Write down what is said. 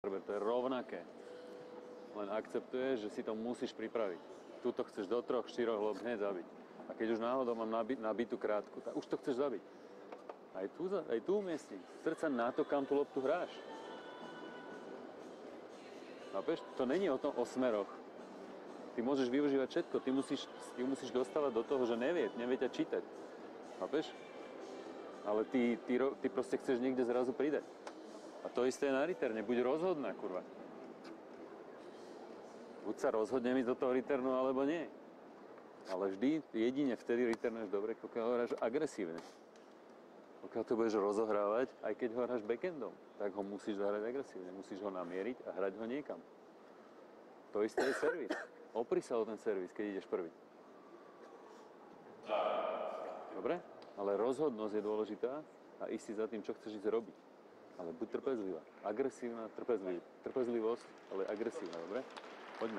To je rovnaké. Len akceptuješ, že si to musíš pripraviť. Tuto chceš do 3-4 lob hneď zabiť. A keď už náhodou mám nabitú krátku, tak už to chceš zabiť. Aj tu umiestni. Srdca na to, kam tú loptu hráš. Chápeš? To není o smeroch. Ty môžeš využívať všetko. Ty musíš dostávať do toho, že nevie ťa čítať. Chápeš? Ale ty proste chceš niekde zrazu pridať. A to isté je na riterne. Buď rozhodná, kurva. Buď sa rozhodnem ísť do toho returnu, alebo nie. Ale vždy, jedine vtedy returnuješ dobre, pokiaľ ho hráš agresívne. Pokiaľ to budeš rozohrávať, aj keď ho hráš backendom, tak ho musíš zahrať agresívne. Musíš ho namieriť a hrať ho niekam. To isté je servis. Opri sa o ten servis, keď ideš prvý. Dobre? Ale rozhodnosť je dôležitá a ísť si za tým, čo chceš ísť robiť. Ale buď trpezlivá. Agresívna trpezlivosť, ale agresívna, dobre? Poďme.